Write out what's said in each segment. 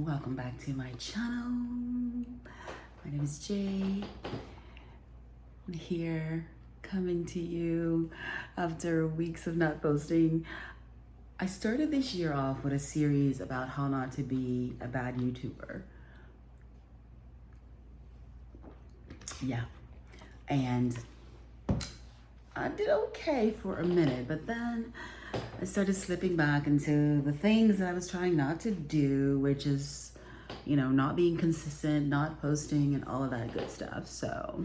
Welcome back to my channel. My name is Jay. I'm here coming to you after weeks of not posting. I started this year off with a series about how not to be a bad YouTuber. Yeah, and I did okay for a minute, but then I started slipping back into the things that I was trying not to do, which is, not being consistent, not posting, and all of that good stuff. So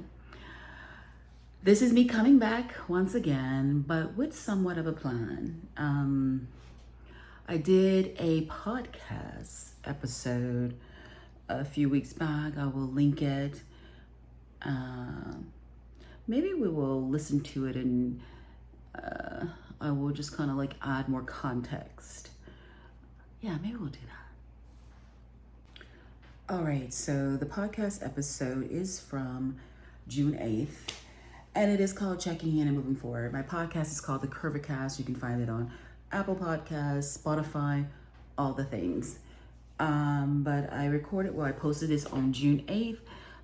this is me coming back once again, but with somewhat of a plan. I did a podcast episode a few weeks back. I will link it. Maybe we will listen to it and I will just kind of like add more context. Yeah, maybe we'll do that. All right, so the podcast episode is from June 8th, and it is called Checking In and Moving Forward. My podcast is called The Curvicast. You can find it on Apple Podcasts, Spotify, all the things. But I posted this on June 8th.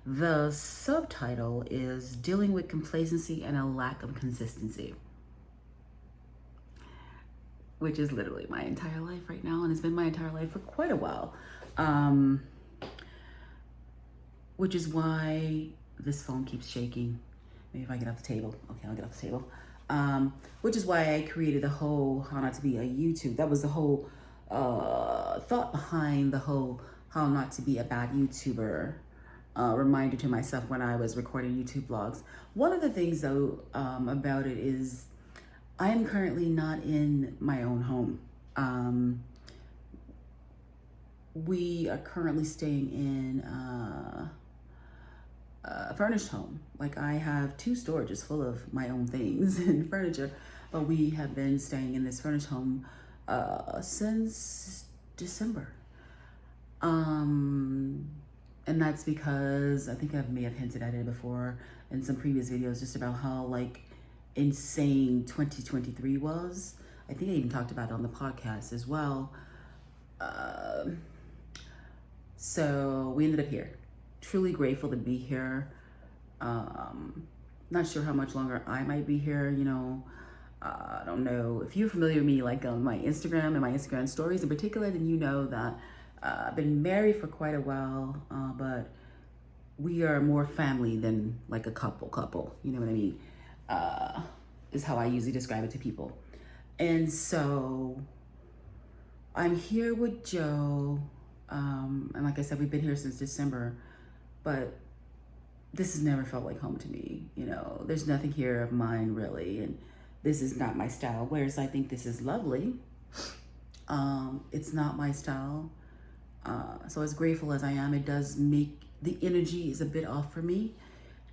The subtitle is Dealing with Complacency and a Lack of Consistency, which is literally my entire life right now, and it's been my entire life for quite a while. Which is why this phone keeps shaking. Maybe if I get off the table. Okay, I'll get off the table. Which is why I created the whole How Not to Be a YouTube. That was the whole thought behind the whole How Not to Be a Bad YouTuber reminder to myself when I was recording YouTube vlogs. One of the things though about it is I am currently not in my own home. We are currently staying in a furnished home. Like I have 2 storages full of my own things and furniture, but we have been staying in this furnished home since December. And that's because I think I may have hinted at it before in some previous videos just about how like insane 2023 was. I think I even talked about it on the podcast as well. So we ended up here. Truly grateful to be here. Not sure how much longer I might be here, I don't know. If you're familiar with me, like on my Instagram and my Instagram stories in particular, then you know that I've been married for quite a while, but we are more family than like a couple, you know what I mean? Is how I usually describe it to people. And so I'm here with Joe, and like I said, we've been here since December, but this has never felt like home to me. There's nothing here of mine really, and this is not my style, whereas I think this is lovely. It's not my style. So as grateful as I am, it does make the energy is a bit off for me,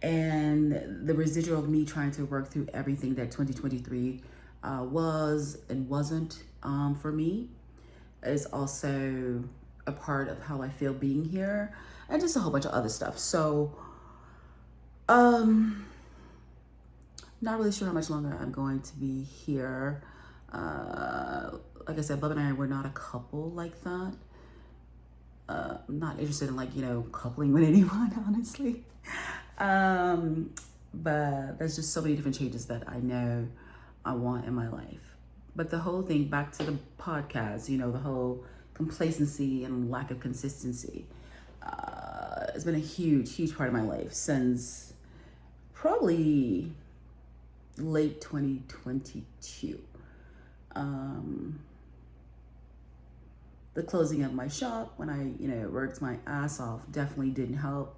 and the residual of me trying to work through everything that 2023 was and wasn't for me is also a part of how I feel being here, and just a whole bunch of other stuff. So not really sure how much longer I'm going to be here. Like I said, Bub and I were not a couple like that. I'm not interested in coupling with anyone, honestly. But there's just so many different changes that I know I want in my life. But the whole thing, back to the podcast, the whole complacency and lack of consistency, has been a huge part of my life since probably late 2022. The closing of my shop when I worked my ass off definitely didn't help.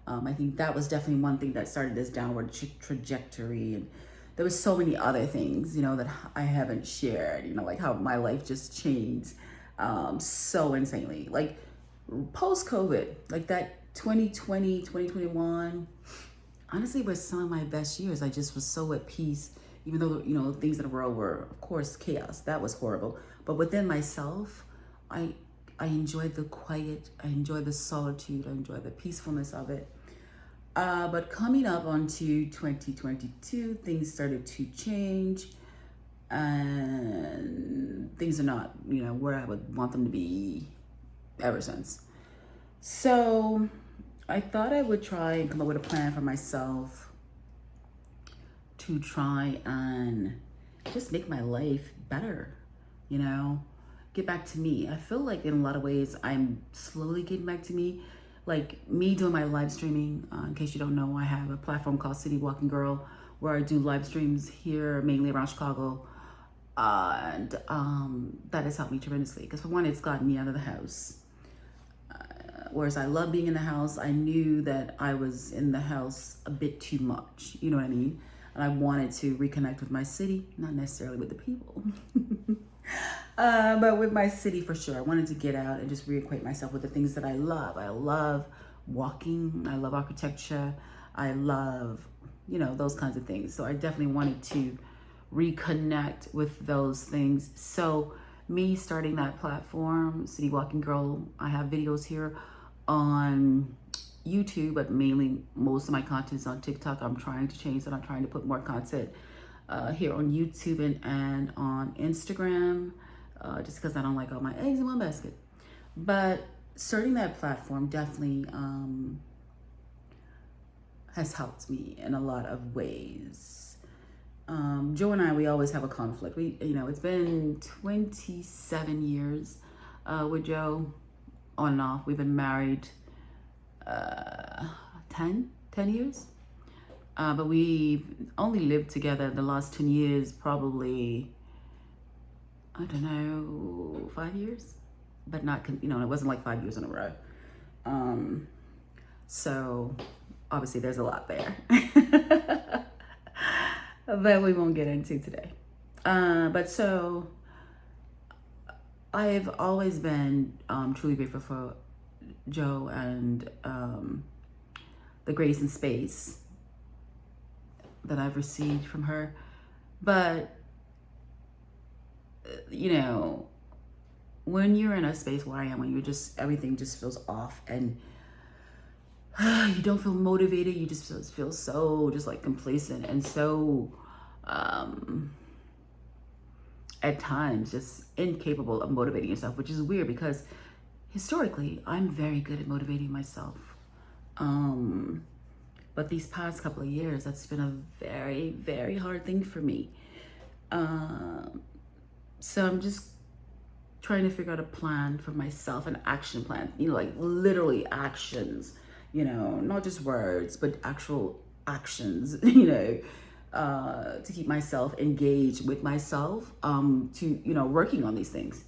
I think that was definitely one thing that started this downward trajectory, and there was so many other things, that I haven't shared, like how my life just changed so insanely. Like post-COVID, like that 2020, 2021, honestly was some of my best years. I just was so at peace, even though, things in the world were, of course, chaos. That was horrible. But within myself, I enjoyed the quiet, I enjoyed the solitude, I enjoyed the peacefulness of it. But coming up onto 2022, things started to change, and things are not, where I would want them to be ever since. So I thought I would try and come up with a plan for myself to try and just make my life better, you know, get back to me. I feel like in a lot of ways I'm slowly getting back to me. Like me doing my live streaming, in case you don't know, I have a platform called City Walking Girl where I do live streams here, mainly around Chicago. And that has helped me tremendously because for one, it's gotten me out of the house. Whereas I love being in the house, I knew that I was in the house a bit too much. You know what I mean? And I wanted to reconnect with my city, not necessarily with the people, but with my city for sure. I wanted to get out and just reacquaint myself with the things that I love. I love walking. I love architecture. I love, you know, those kinds of things. So I definitely wanted to reconnect with those things. So me starting that platform, City Walking Girl, I have videos here on YouTube, but mainly most of my content is on TikTok. I'm trying to change that. I'm trying to put more content here on YouTube and on Instagram, just because I don't like all my eggs in one basket. But starting that platform definitely has helped me in a lot of ways. Joe and I, we always have a conflict. It's been 27 years with Joe, on and off. We've been married 10 years. But we only lived together the last 10 years, probably, I don't know, 5 years. But not, it wasn't like 5 years in a row. So obviously there's a lot there. That we won't get into today. But so I've always been truly grateful for Joe and the grace and space that I've received from her. But, when you're in a space where I am, when you're just, everything just feels off and you don't feel motivated, you just feel so just like complacent and so at times just incapable of motivating yourself, which is weird because historically I'm very good at motivating myself. But these past couple of years, that's been a very, very hard thing for me. So I'm just trying to figure out a plan for myself, an action plan, like literally actions, not just words, but actual actions, to keep myself engaged with myself, to, working on these things.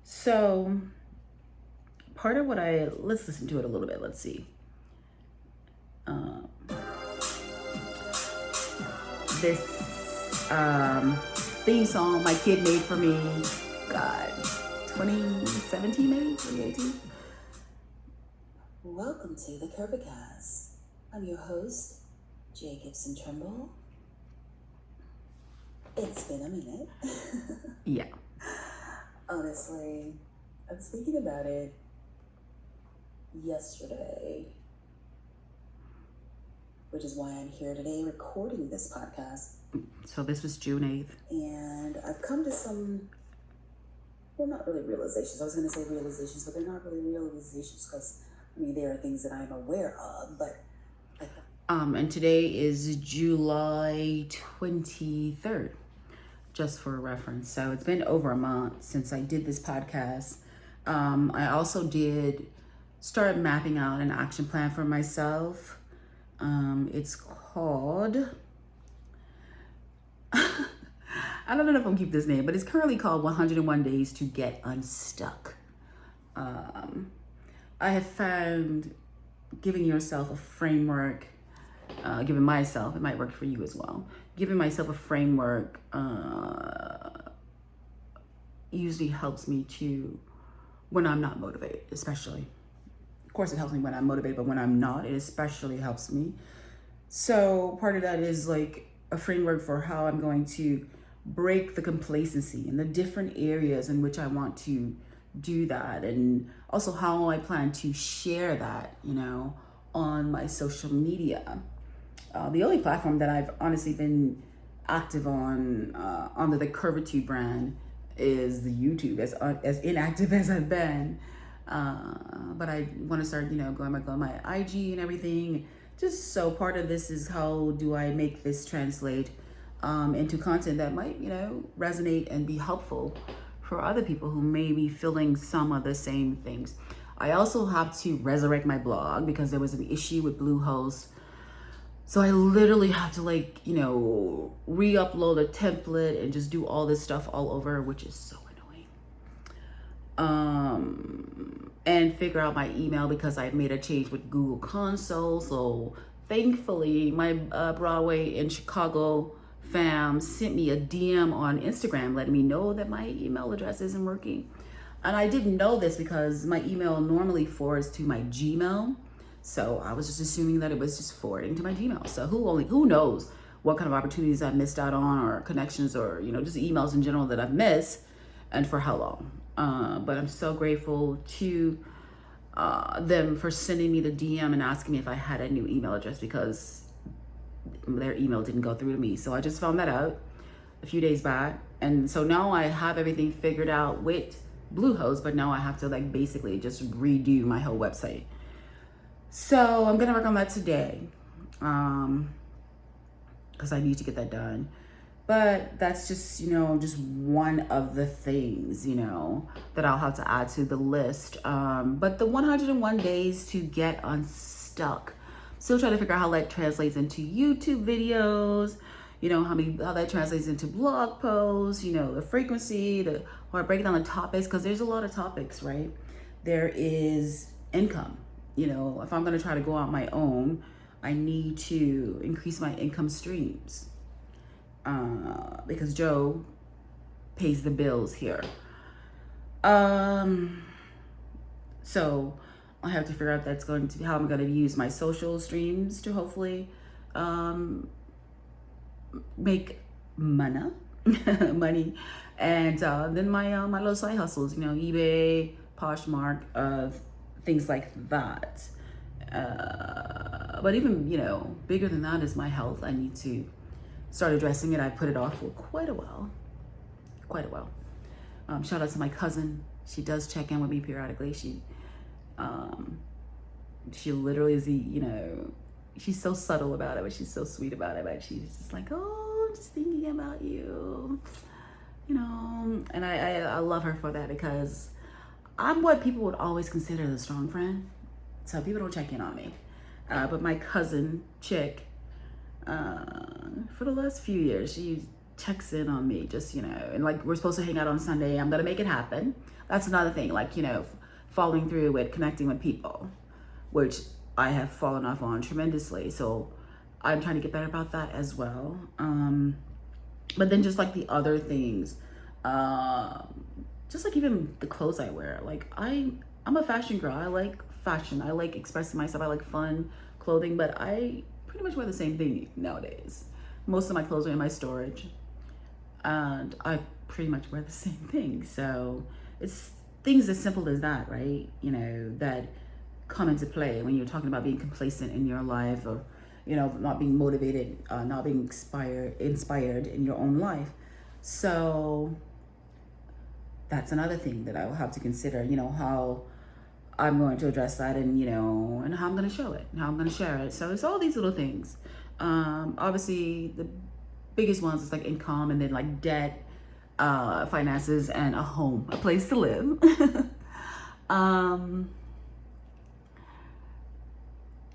So part of what let's listen to it a little bit. Let's see. This theme song my kid made for me, God, 2017 maybe, 2018. Welcome to the Curvicast. I'm your host, Jay Gibson Trimble. It's been a minute. Yeah. Honestly, I was thinking about it yesterday, which is why I'm here today recording this podcast. So this was June 8th. And I've come to some, well, not really realizations. I was going to say realizations, but they're not really realizations because, there are things that I'm aware of, but... And today is July 23rd, just for reference. So it's been over a month since I did this podcast. I also did start mapping out an action plan for myself. It's called... I don't know if I'm gonna keep this name, but it's currently called 101 Days to Get Unstuck. I have found giving yourself a framework, giving myself, it might work for you as well, giving myself a framework usually helps me to, when I'm not motivated, especially. Of course, it helps me when I'm motivated, but when I'm not, it especially helps me. So part of that is like a framework for how I'm going to break the complacency and the different areas in which I want to do that, and also how I plan to share that, on my social media. The only platform that I've honestly been active on under the Curvitude brand is the YouTube, as inactive as I've been. But I want to start, going back on my IG and everything. Just so part of this is how do I make this translate into content that might, resonate and be helpful for other people who may be feeling some of the same things. I also have to resurrect my blog because there was an issue with Bluehost. So I literally have to re-upload a template and just do all this stuff all over, which is so annoying. And figure out my email because I made a change with Google Console. So thankfully, my Broadway in Chicago fam sent me a DM on Instagram letting me know that my email address isn't working. And I didn't know this because my email normally forwards to my Gmail. So I was just assuming that it was just forwarding to my Gmail. So who knows what kind of opportunities I've missed out on, or connections, or just emails in general that I've missed, and for how long. But I'm so grateful to them for sending me the DM and asking me if I had a new email address because their email didn't go through to me. So I just found that out a few days back. And so now I have everything figured out with Bluehost, but now I have to basically just redo my whole website. So I'm gonna work on that today because I need to get that done. But that's just, just one of the things, that I'll have to add to the list. But the 101 days to get unstuck. Still trying to figure out how that translates into YouTube videos, how that translates into blog posts, the frequency, or breaking down the topics, because there's a lot of topics, right? There is income. If I'm going to try to go out my own, I need to increase my income streams. Because Joe pays the bills here. So I have to figure out that's going to be how I'm going to use my social streams to hopefully make money, and then my little side hustles, eBay, Poshmark, things like that. But even bigger than that is my health. I need to start addressing it. I put it off for quite a while. Shout out to my cousin. She does check in with me periodically. She literally is she's so subtle about it, but she's so sweet about it. But she's just like, oh, I'm just thinking about you, and I love her for that because I'm what people would always consider the strong friend. So people don't check in on me. But my cousin, chick, for the last few years, she checks in on me just, and we're supposed to hang out on Sunday. I'm going to make it happen. That's another thing, following through with connecting with people, which I have fallen off on tremendously. So I'm trying to get better about that as well. But then just the other things, just even the clothes I wear, I'm a fashion girl. I like fashion. I like expressing myself. I like fun clothing, but I pretty much wear the same thing nowadays. Most of my clothes are in my storage and I pretty much wear the same thing. So it's things as simple as that, right? That come into play when you're talking about being complacent in your life, or, not being motivated, not being inspired in your own life. So that's another thing that I will have to consider, how I'm going to address that, and and how I'm going to show it, and how I'm going to share it. So it's all these little things. Obviously the biggest ones is income, and then debt, finances, and a home, a place to live.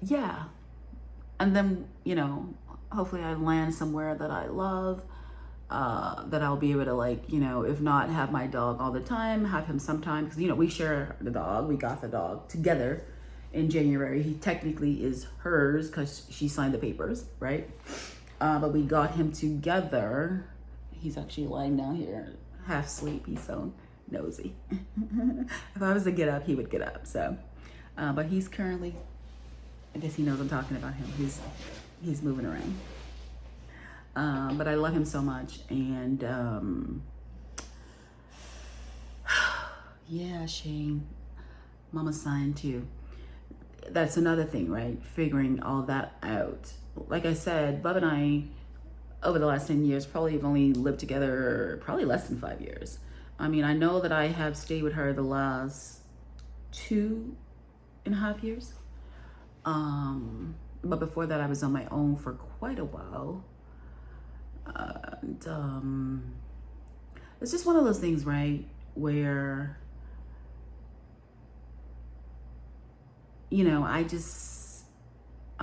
Yeah. And then, hopefully I land somewhere that I love, that I'll be able to if not have my dog all the time, have him sometime, because we share the dog. We got the dog together in January. He technically is hers because she signed the papers, right? But we got him together. He's actually lying down here half asleep. He's so nosy. If I was to get up, he would get up. So but he's currently, I guess he knows I'm talking about him. He's moving around. But I love him so much, and yeah, Shane, Mama signed too. That's another thing, right? Figuring all that out. Like I said, Bub and I, over the last 10 years, probably have only lived together probably less than 5 years. I mean, I know that I have stayed with her the last 2.5 years. But before that, I was on my own for quite a while. And it's just one of those things, right, where, you know, I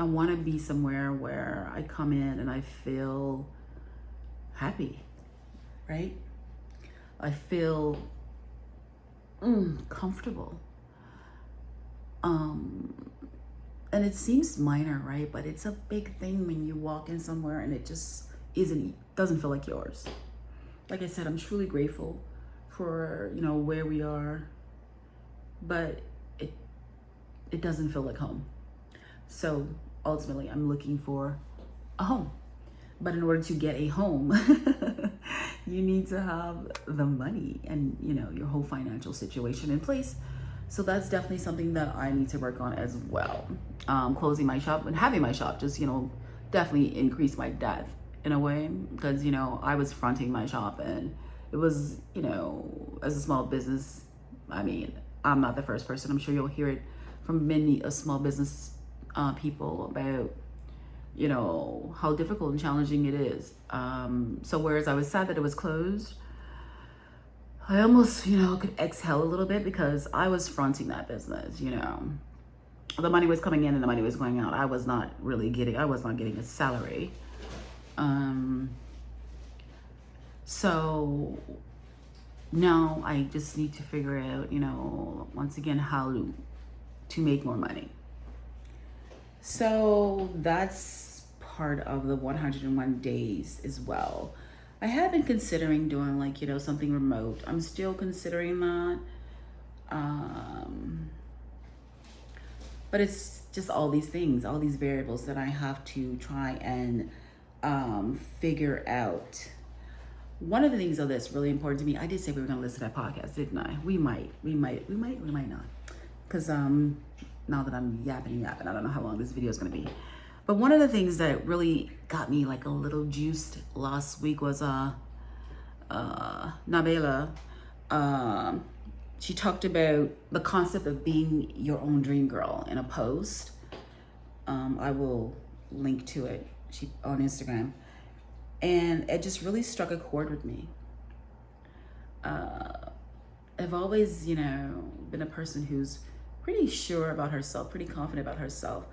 want to be somewhere where I come in and I feel happy, right? I feel comfortable. And it seems minor, right? But it's a big thing when you walk in somewhere and it just doesn't feel like yours. Like I said, I'm truly grateful for, you know, where we are, but it doesn't feel like home. So ultimately, I'm looking for a home. But in order to get a home, you need to have the money and, you know, your whole financial situation in place. So that's definitely something that I need to work on as well. Closing my shop and having my shop just, you know, definitely increased my debt in a way, because, you know, I was fronting my shop and it was, you know, as a small business, I mean, I'm not the first person. I'm sure you'll hear it from many small business people about, you know, how difficult and challenging it is. So whereas I was sad that it was closed, I almost, you know, could exhale a little bit because I was fronting that business, you know. The money was coming in and the money was going out. I was not getting a salary. So now I just need to figure out, you know, once again, how to make more money. So that's part of the 101 days as well. I have been considering doing, like, you know, something remote. I'm still considering that. But it's just all these things, all these variables that I have to try and figure out. One of the things, though, that's really important to me, I did say we were going to listen to that podcast, didn't I? We might not. Because now that I'm yapping, I don't know how long this video is going to be. But one of the things that really got me like a little juiced last week was Nabela. She talked about the concept of being your own dream girl in a post. I will link to it on Instagram. And it just really struck a chord with me. I've always, you know, been a person who's pretty sure about herself, pretty confident about herself.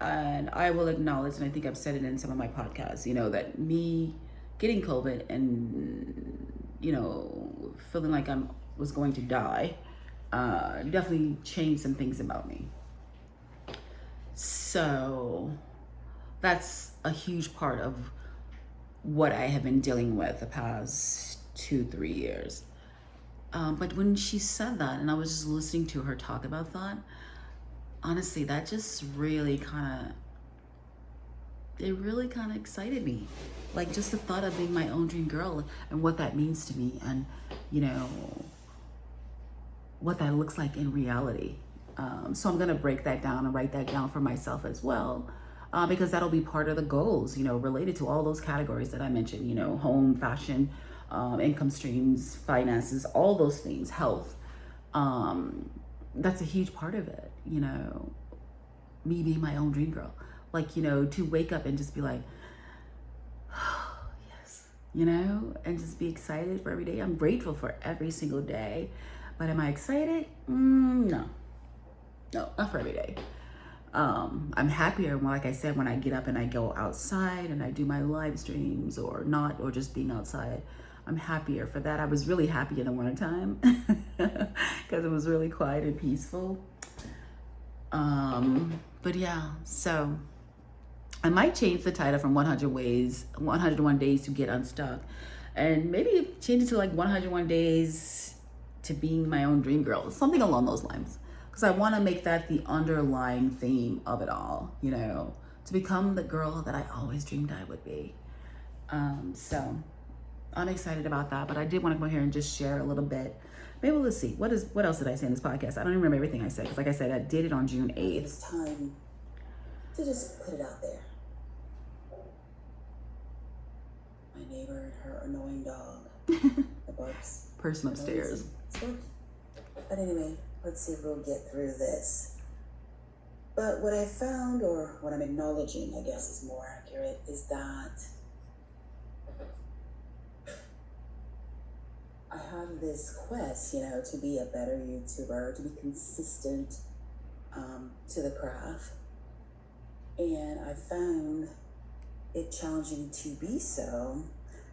And I will acknowledge, and I think I've said it in some of my podcasts, you know, that me getting COVID and, you know, feeling like I was going to die definitely changed some things about me. So that's a huge part of what I have been dealing with the past 2-3 years. But when she said that, and I was just listening to her talk about that, honestly, that just really kind of excited me. Like, just the thought of being my own dream girl and what that means to me, and, you know, what that looks like in reality. So I'm going to break that down and write that down for myself as well, because that'll be part of the goals, you know, related to all those categories that I mentioned, you know, home, fashion, income streams, finances, all those things, health. That's a huge part of it, you know, me being my own dream girl. Like, you know, to wake up and just be like, oh, yes, you know, and just be excited for every day. I'm grateful for every single day, but am I excited? No, not for every day. I'm happier, like I said, when I get up and I go outside and I do my live streams or just being outside. I'm happier for that. I was really happy in the wintertime because it was really quiet and peaceful. But yeah, so I might change the title from 101 days to get unstuck, and maybe change it to like 101 days to being my own dream girl, something along those lines. Because I want to make that the underlying theme of it all, you know, to become the girl that I always dreamed I would be. So I'm excited about that, but I did want to come here and just share a little bit. Maybe let's see. What else did I say in this podcast? I don't even remember everything I said, because like I said, I did it on June 8th. It's time to just put it out there. My neighbor, her annoying dog, that barks. Person upstairs. But anyway, let's see if we'll get through this. But what I found, or what I'm acknowledging, I guess is more accurate, is that I have this quest, to be a better YouTuber, to be consistent to the craft. And I found it challenging to be so,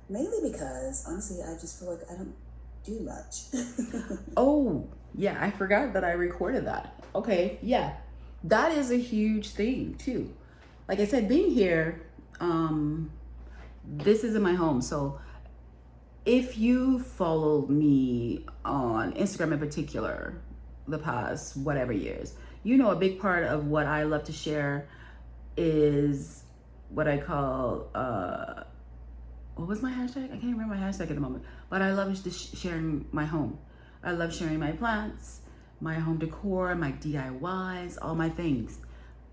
mainly because, honestly, I just feel like I don't do much. Oh, yeah, I forgot that I recorded that. Okay, yeah. That is a huge thing, too. Like I said, being here, this isn't my home. So if you followed me on Instagram in particular, the past whatever years, a big part of what I love to share is what I call, what was my hashtag? I can't remember my hashtag at the moment, but I love just sharing my home. I love sharing my plants, my home decor, my DIYs, all my things.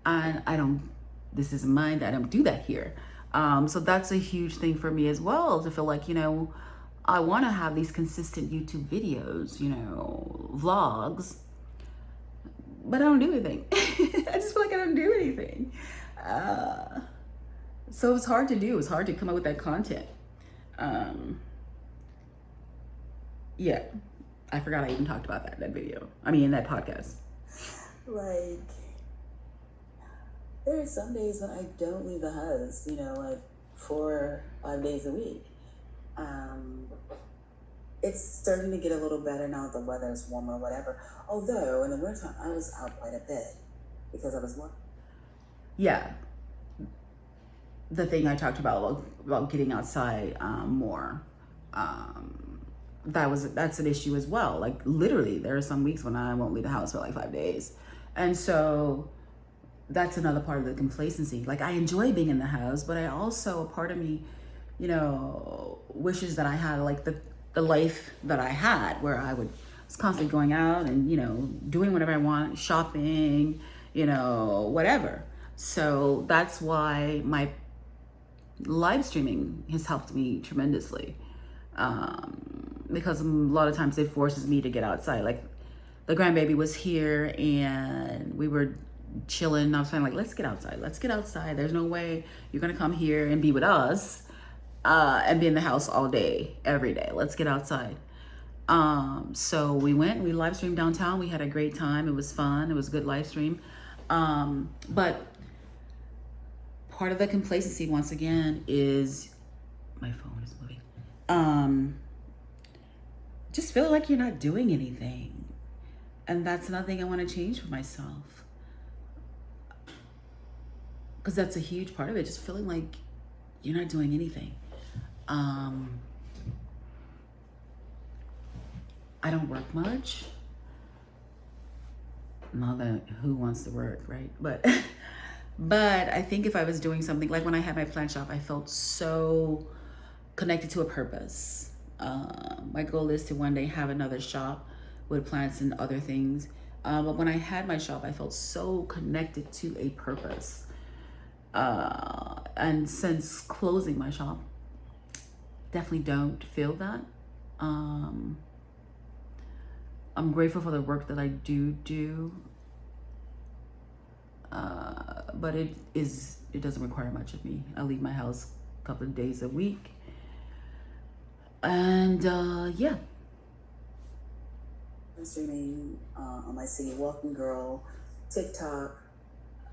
And this is mine, I don't do that here. So that's a huge thing for me as well, to feel like, I want to have these consistent YouTube videos, vlogs, but I don't do anything. I just feel like I don't do anything. So it's hard to do. It's hard to come up with that content. Yeah, I forgot I even talked about that video. In that podcast. Like, there are some days when I don't leave the house, like 4 or 5 days a week. It's starting to get a little better now that the weather is warmer or whatever. Although in the wintertime, I was out quite a bit because I was working. Yeah. The thing I talked about getting outside more. That's an issue as well. Like literally, there are some weeks when I won't leave the house for like 5 days. And so that's another part of the complacency. Like I enjoy being in the house, but I also, a part of me, wishes that I had like the life that I had, where I was constantly going out and, doing whatever I want, shopping, whatever. So that's why my live streaming has helped me tremendously. Because a lot of times it forces me to get outside. Like the grandbaby was here and we were chilling. I was saying like, let's get outside. There's no way you're gonna come here and be with us and be in the house all day, every day. Let's get outside. So we live streamed downtown. We had a great time. It was fun. It was a good live stream. But part of the complacency, once again, is my phone is moving. Just feeling like you're not doing anything. And that's another thing I want to change for myself. Because that's a huge part of it. Just feeling like you're not doing anything. I don't work much. Not that who wants to work, right? But I think if I was doing something, like when I had my plant shop, I felt so connected to a purpose. My goal is to one day have another shop with plants and other things. But when I had my shop, I felt so connected to a purpose. And since closing my shop, definitely don't feel that. I'm grateful for the work that I do. But it doesn't require much of me. I leave my house a couple of days a week. And yeah. I'm streaming on my City Walking Girl TikTok.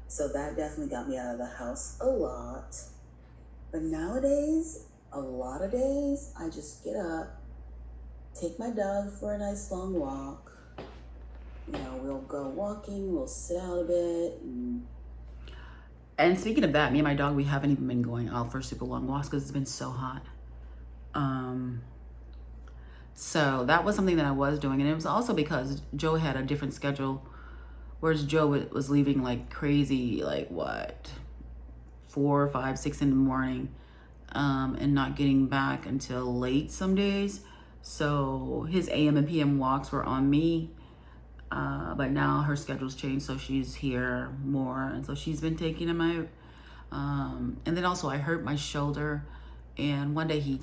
So that definitely got me out of the house a lot. But nowadays, a lot of days, I just get up, take my dog for a nice long walk. We'll go walking, we'll sit out a bit. And speaking of that, me and my dog, we haven't even been going out for super long walks because it's been so hot. So that was something that I was doing. And it was also because Joe had a different schedule. Whereas Joe was leaving like crazy, like what, 4, 5, 6 in the morning, and not getting back until late some days. So his AM and PM walks were on me. But now her schedule's changed, so she's here more. And so she's been taking him out. And then also I hurt my shoulder. And one day he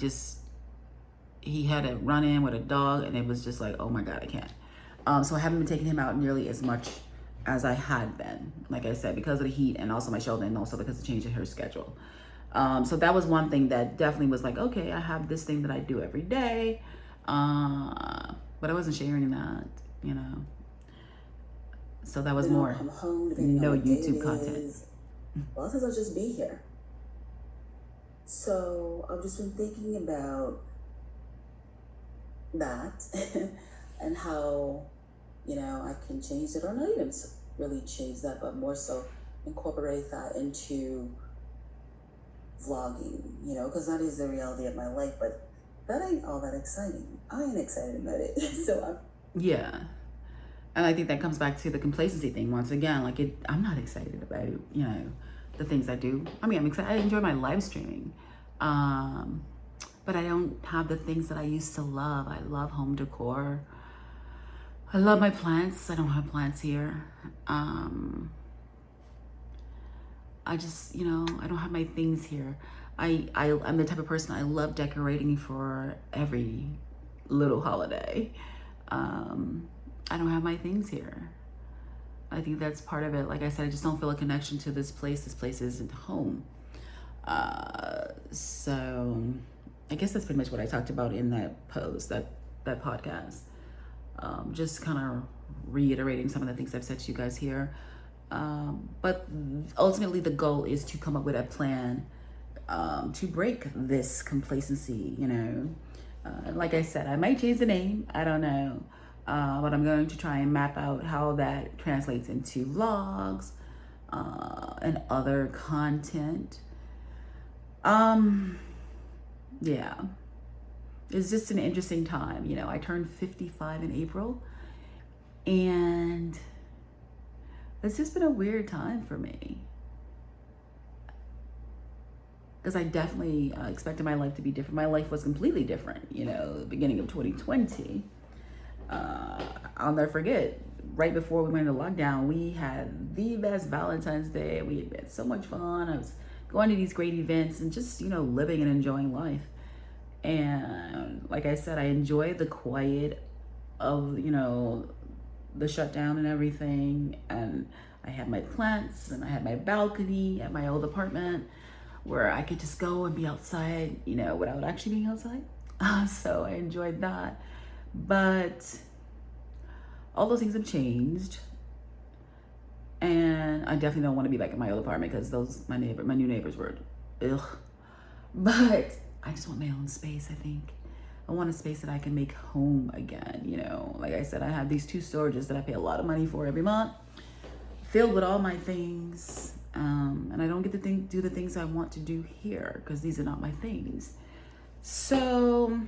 had a run in with a dog, and it was just like, oh my God, I can't. So I haven't been taking him out nearly as much as I had been, like I said, because of the heat and also my shoulder, and also because of changing her schedule. So that was one thing that definitely was like, okay, I have this thing that I do every day. But I wasn't sharing that, you know. So that was Then I'll more come home, depending on no what day it YouTube content. is. A lot of times I'll just be here. So I've just been thinking about that and how, I can change it, or not even really change that, but more so incorporate that into vlogging, because that is the reality of my life, but that ain't all that exciting. I ain't excited about it. So Yeah. And I think that comes back to the complacency thing once again. Like, I'm not excited about, the things I do. I mean, I'm excited. I enjoy my live streaming. But I don't have the things that I used to love. I love home decor. I love my plants. I don't have plants here. I just, I don't have my things here. I'm the type of person, I love decorating for every little holiday. I don't have my things here. I think that's part of it. Like I said, I just don't feel a connection to this place. This place isn't home. So I guess that's pretty much what I talked about in that post, that podcast. Just kind of reiterating some of the things I've said to you guys here. But ultimately the goal is to come up with a plan to break this complacency, like I said, I might change the name, I don't know. But I'm going to try and map out how that translates into vlogs and other content. Yeah, it's just an interesting time. I turned 55 in April, and it's just been a weird time for me, because I definitely expected my life to be different. My life was completely different, the beginning of 2020. I'll never forget, right before we went into lockdown, we had the best Valentine's Day. We had so much fun. I was going to these great events and just, living and enjoying life. And like I said, I enjoyed the quiet of, the shutdown and everything. And I had my plants and I had my balcony at my old apartment where I could just go and be outside, without actually being outside. So I enjoyed that. But all those things have changed, and I definitely don't want to be back in my old apartment because my new neighbors were, ugh. But I just want my own space. I think I want a space that I can make home again. Like I said, I have these 2 storages that I pay a lot of money for every month, filled with all my things, and I don't get to do the things I want to do here because these are not my things. So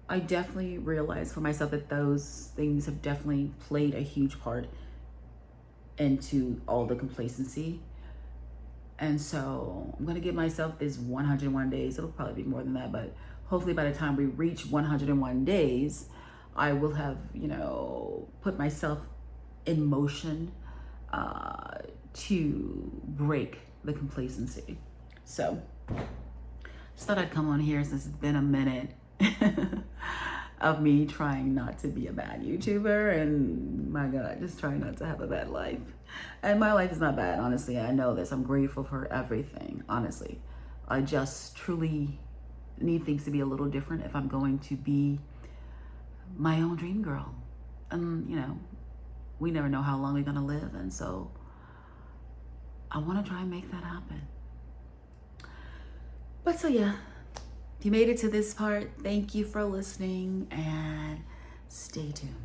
I definitely realized for myself that those things have definitely played a huge part into all the complacency. And so I'm going to give myself this 101 days. It'll probably be more than that, but hopefully by the time we reach 101 days, I will have, put myself in motion to break the complacency. So just thought I'd come on here since it's been a minute of me trying not to be a bad YouTuber, and my God, just trying not to have a bad life. And my life is not bad, honestly. I know this. I'm grateful for everything, honestly. I just truly need things to be a little different if I'm going to be my own dream girl. And, we never know how long we're going to live, and so I want to try and make that happen. But so yeah, if you made it to this part, thank you for listening, and stay tuned.